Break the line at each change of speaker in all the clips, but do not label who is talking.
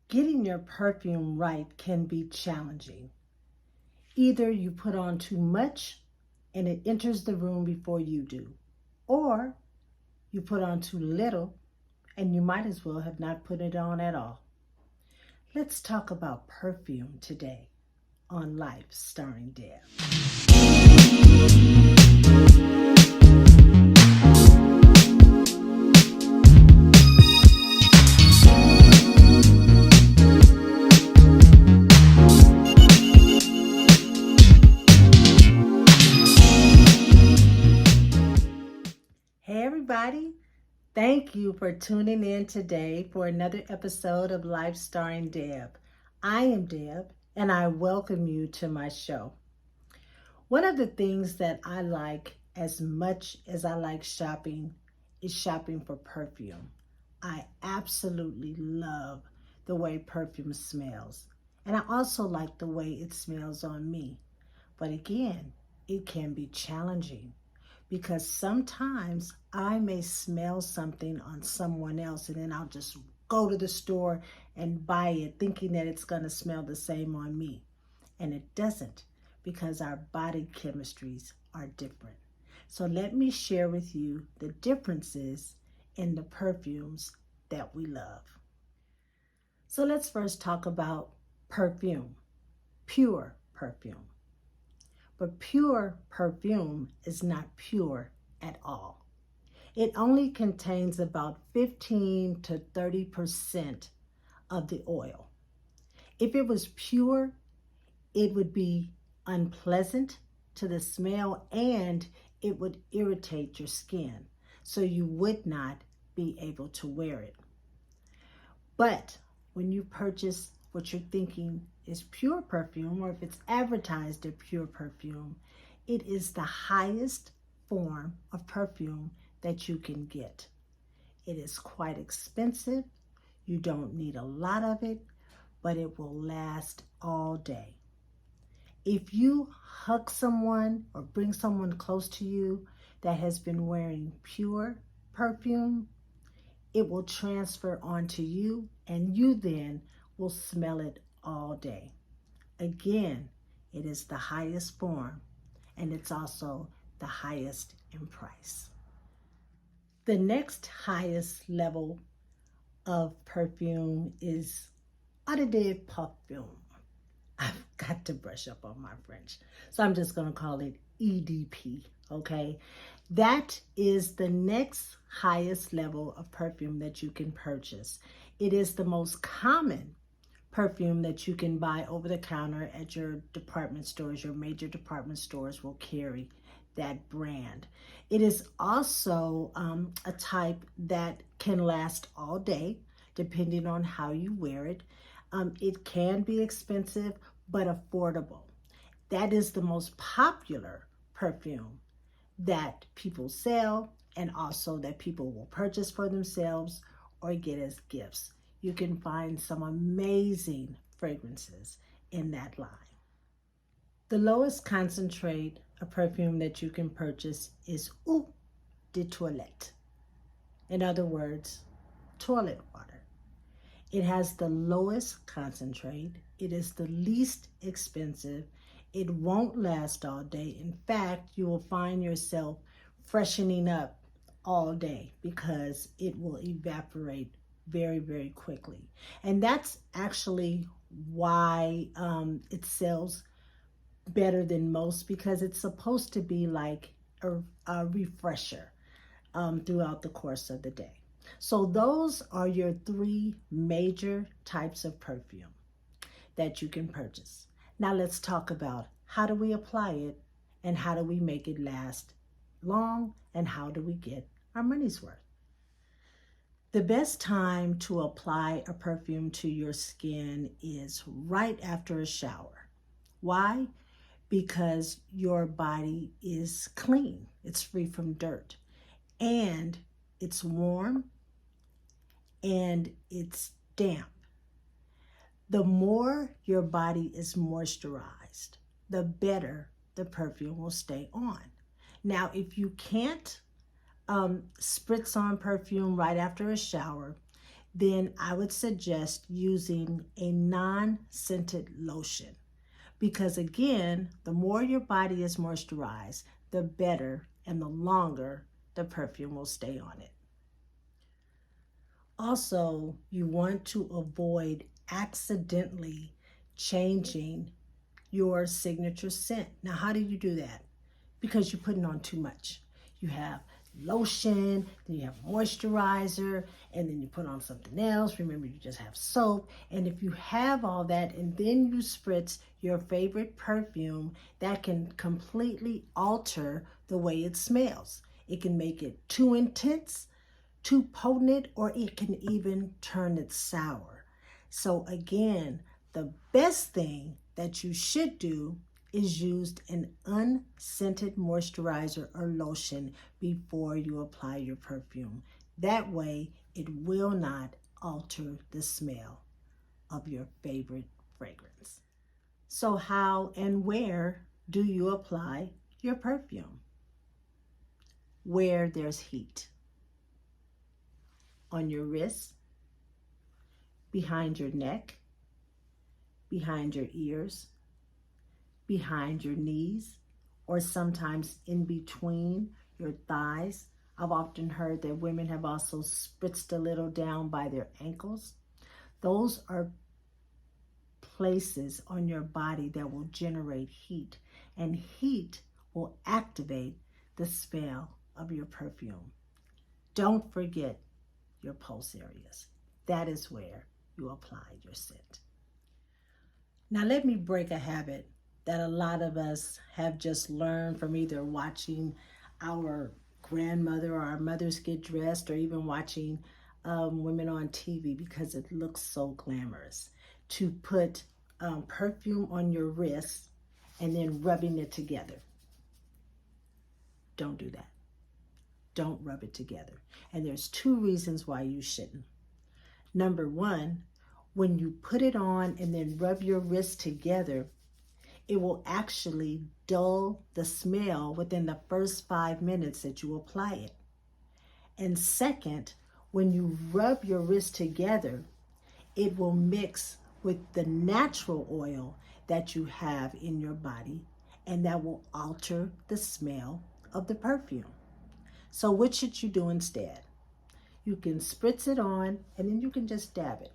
Getting your perfume right can be challenging. Either you put on too much and it enters the room before you do, or you put on too little and you might as well have not put it on at all. Let's talk about perfume today on Life Starring Deb. Hey everybody, thank you for tuning in today for another episode of Life Starring Deb. I am Deb and I welcome you to my show. One of the things that I like as much as I like shopping is shopping for perfume. I absolutely love the way perfume smells, and I also like the way it smells on me. But again, it can be challenging because sometimes I may smell something on someone else and then I'll just go to the store and buy it thinking that it's going to smell the same on me. And it doesn't, because our body chemistries are different. So let me share with you the differences in the perfumes that we love. So let's first talk about perfume, pure perfume. But pure perfume is not pure at all. It only contains about 15 to 30% of the oil. If it was pure, it would be unpleasant to the smell and it would irritate your skin, so you would not be able to wear it. But when you purchase what you're thinking is pure perfume, or if it's advertised as pure perfume, it is the highest form of perfume that you can get. It is quite expensive. You don't need a lot of it, but it will last all day. If you hug someone or bring someone close to you that has been wearing pure perfume, it will transfer onto you and you then will smell it all day. Again, it is the highest form and it's also the highest in price. The next highest level of perfume is EDP Perfume. I've got to brush up on my French, so I'm just going to call it EDP, okay? That is the next highest level of perfume that you can purchase. It is the most common perfume that you can buy over the counter at your department stores. Your major department stores will carry that brand. It is also a type that can last all day, depending on how you wear it. It can be expensive, but affordable. That is the most popular perfume that people sell and also that people will purchase for themselves or get as gifts. You can find some amazing fragrances in that line. The lowest concentrate of perfume that you can purchase is eau de toilette. In other words, toilet water. It has the lowest concentrate. It is the least expensive. It won't last all day. In fact, you will find yourself freshening up all day because it will evaporate very, very quickly. And that's actually why it sells better than most, because it's supposed to be like a refresher throughout the course of the day. So those are your three major types of perfume that you can purchase. Now let's talk about how do we apply it and how do we make it last long and how do we get our money's worth. The best time to apply a perfume to your skin is right after a shower. Why? Because your body is clean. It's free from dirt and it's warm and it's damp. The more your body is moisturized, the better the perfume will stay on. Now, if you can't spritz on perfume right after a shower, then I would suggest using a non-scented lotion. Because again, the more your body is moisturized, the better and the longer the perfume will stay on it. Also, you want to avoid accidentally changing your signature scent. Now, how do you do that? Because you're putting on too much. You have lotion, then you have moisturizer, and then you put on something else. Remember, you just have soap. And if you have all that and then you spritz your favorite perfume, that can completely alter the way it smells. It can make it too intense, too potent, or it can even turn it sour. So again, the best thing that you should do is use an unscented moisturizer or lotion before you apply your perfume. That way, it will not alter the smell of your favorite fragrance. So how and where do you apply your perfume? Where there's heat. On your wrists, behind your neck, behind your ears, behind your knees, or sometimes in between your thighs. I've often heard that women have also spritzed a little down by their ankles. Those are places on your body that will generate heat, and heat will activate the smell of your perfume. Don't forget your pulse areas. That is where you apply your scent. Now let me break a habit that a lot of us have just learned from either watching our grandmother or our mothers get dressed, or even watching women on TV, because it looks so glamorous, to put perfume on your wrists and then rubbing it together. Don't do that. Don't rub it together. And there's two reasons why you shouldn't. Number one, when you put it on and then rub your wrists together, it will actually dull the smell within the first 5 minutes that you apply it. And second, when you rub your wrists together, it will mix with the natural oil that you have in your body, and that will alter the smell of the perfume. So what should you do instead? You can spritz it on and then you can just dab it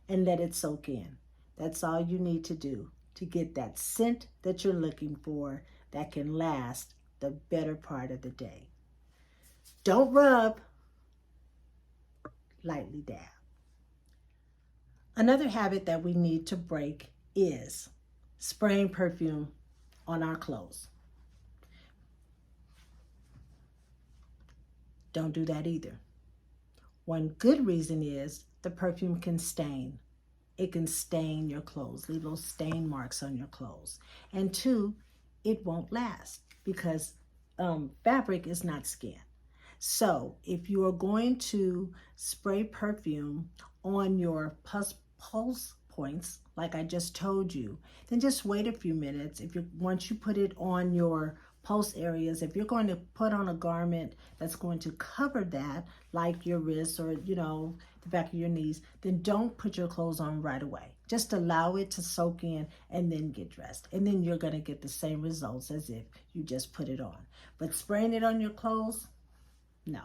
and let it soak in. That's all you need to do to get that scent that you're looking for that can last the better part of the day. Don't rub, lightly dab. Another habit that we need to break is spraying perfume on our clothes. Don't do that either. One good reason is the perfume can stain. It can stain your clothes, leave those stain marks on your clothes. And two, it won't last because fabric is not skin. So if you are going to spray perfume on your pulse points, like I just told you, then just wait a few minutes. Once you put it on your pulse areas, if you're going to put on a garment that's going to cover that, like your wrists or the back of your knees, then don't put your clothes on right away. Just allow it to soak in and then get dressed. And then you're going to get the same results as if you just put it on. But spraying it on your clothes, no,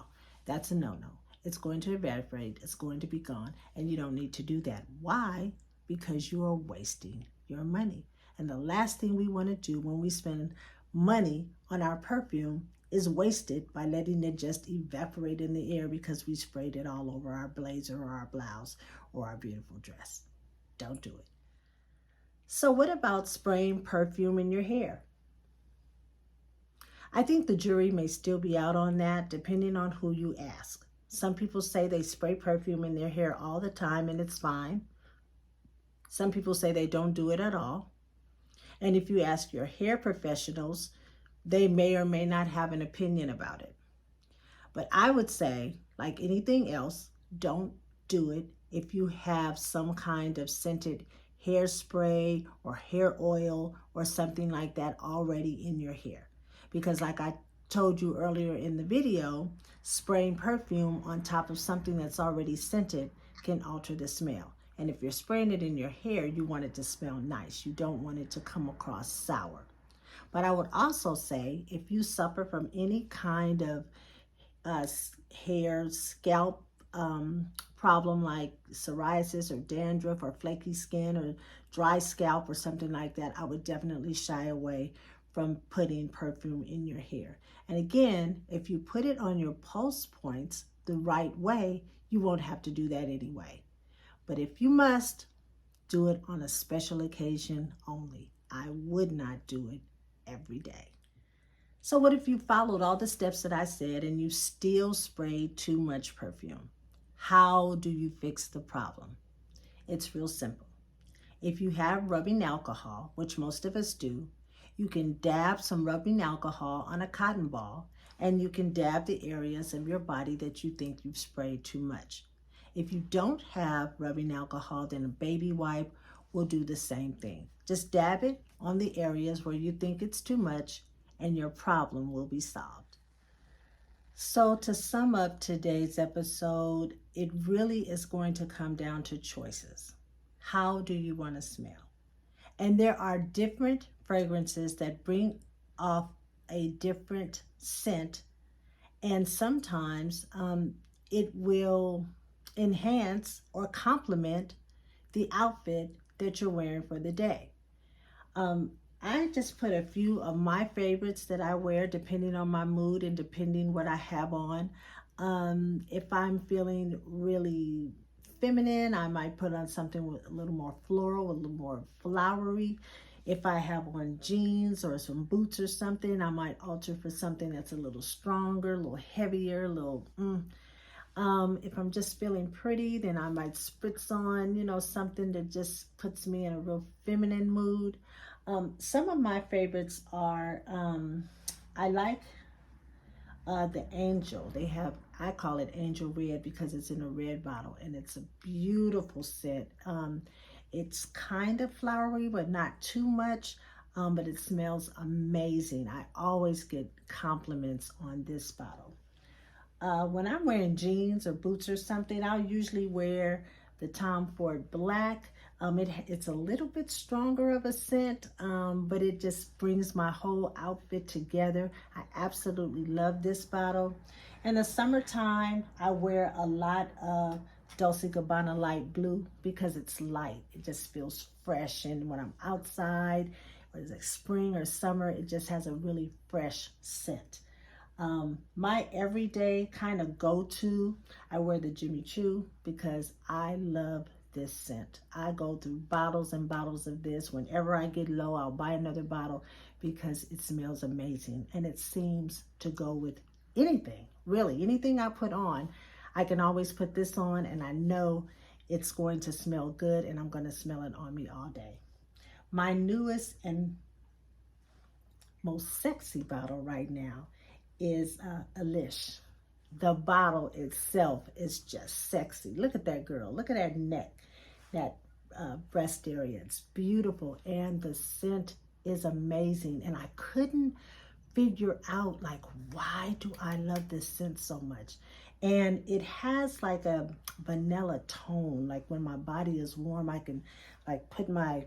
that's a no-no. It's going to evaporate, it's going to be gone, and you don't need to do that. Why? Because you are wasting your money. And the last thing we want to do when we spend money on our perfume is wasted by letting it just evaporate in the air because we sprayed it all over our blazer or our blouse or our beautiful dress. Don't do it. So what about spraying perfume in your hair? I think the jury may still be out on that depending on who you ask. Some people say they spray perfume in their hair all the time and it's fine. Some people say they don't do it at all. And if you ask your hair professionals, they may or may not have an opinion about it. But I would say, like anything else, don't do it if you have some kind of scented hairspray or hair oil or something like that already in your hair. Because like I told you earlier in the video, spraying perfume on top of something that's already scented can alter the smell. And if you're spraying it in your hair, you want it to smell nice. You don't want it to come across sour. But I would also say, if you suffer from any kind of hair, scalp problem like psoriasis or dandruff or flaky skin or dry scalp or something like that, I would definitely shy away from putting perfume in your hair. And again, if you put it on your pulse points the right way, you won't have to do that anyway. But if you must, do it on a special occasion only. I would not do it every day. So what if you followed all the steps that I said and you still sprayed too much perfume? How do you fix the problem? It's real simple. If you have rubbing alcohol, which most of us do, you can dab some rubbing alcohol on a cotton ball and you can dab the areas of your body that you think you've sprayed too much. If you don't have rubbing alcohol, then a baby wipe will do the same thing. Just dab it on the areas where you think it's too much and your problem will be solved. So to sum up today's episode, it really is going to come down to choices. How do you want to smell? And there are different fragrances that bring off a different scent, and sometimes it will enhance or complement the outfit that you're wearing for the day. I just put a few of my favorites that I wear depending on my mood and depending what I have on. If I'm feeling really feminine, I might put on something with a little more floral, a little more flowery. If I have on jeans or some boots or something, I might alter for something that's a little stronger, a little heavier, a little if I'm just feeling pretty, then I might spritz on, something that just puts me in a real feminine mood. Some of my favorites are, I like the Angel. I call it Angel Red because it's in a red bottle and it's a beautiful scent. It's kind of flowery, but not too much, but it smells amazing. I always get compliments on this bottle. When I'm wearing jeans or boots or something, I'll usually wear the Tom Ford Black. It's a little bit stronger of a scent, but it just brings my whole outfit together. I absolutely love this bottle. In the summertime, I wear a lot of Dolce & Gabbana Light Blue because it's light. It just feels fresh, and when I'm outside, whether it's like spring or summer, it just has a really fresh scent. My everyday kind of go-to, I wear the Jimmy Choo because I love this scent. I go through bottles and bottles of this. Whenever I get low, I'll buy another bottle because it smells amazing. And it seems to go with anything, really. Anything I put on, I can always put this on and I know it's going to smell good and I'm going to smell it on me all day. My newest and most sexy bottle right now is Alish. The bottle itself is just sexy. Look at that girl. Look at that neck, that breast area. It's beautiful, and the scent is amazing. And I couldn't figure out, like, why do I love this scent so much? And it has like a vanilla tone. Like when my body is warm, I can like put my,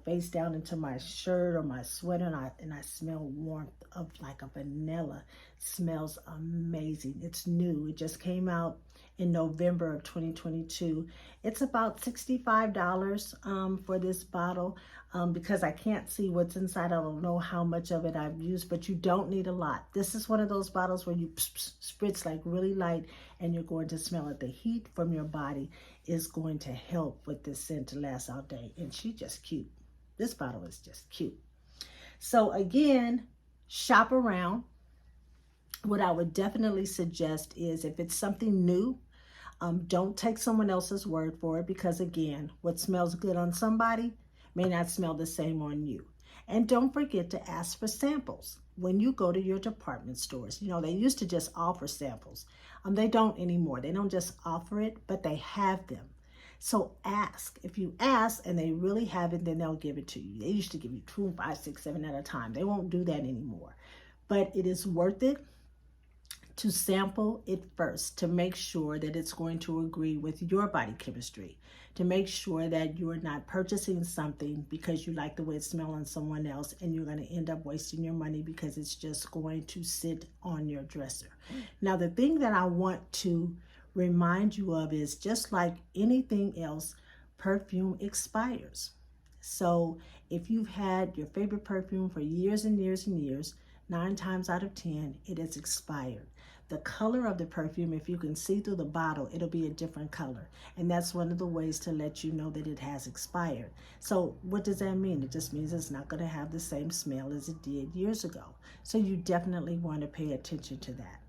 face down into my shirt or my sweater and I smell warmth of like a vanilla. It smells amazing. It's new. It just came out in November of 2022. It's about $65 for this bottle. Because I can't see what's inside. I don't know how much of it I've used, but you don't need a lot. This is one of those bottles where you spritz like really light and you're going to smell it. The heat from your body is going to help with this scent to last all day. And she's just cute. This bottle is just cute. So again, shop around. What I would definitely suggest is if it's something new, don't take someone else's word for it because again, what smells good on somebody may not smell the same on you. And don't forget to ask for samples when you go to your department stores. They used to just offer samples. They don't anymore. They don't just offer it, but they have them. So ask. If you ask and they really have it, then they'll give it to you. They used to give you 2, 5, 6, 7 at a time. They won't do that anymore. but it is worth it to sample it first to make sure that it's going to agree with your body chemistry, to make sure that you're not purchasing something because you like the way it smells on someone else and you're going to end up wasting your money because it's just going to sit on your dresser. Now, the thing that I want to remind you of is, just like anything else, perfume expires. So if you've had your favorite perfume for years and years and years, 9 times out of 10, it has expired. The color of the perfume, if you can see through the bottle, it'll be a different color. And that's one of the ways to let you know that it has expired. So what does that mean? It just means it's not going to have the same smell as it did years ago. So you definitely want to pay attention to that.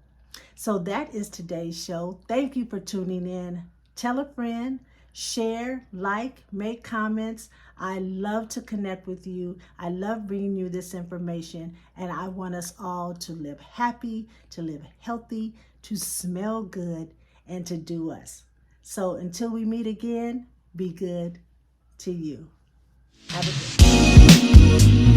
So that is today's show. Thank you for tuning in. Tell a friend, share, like, make comments. I love to connect with you. I love bringing you this information, and I want us all to live happy, to live healthy, to smell good, and to do us. So until we meet again, be good to you. Have a good day.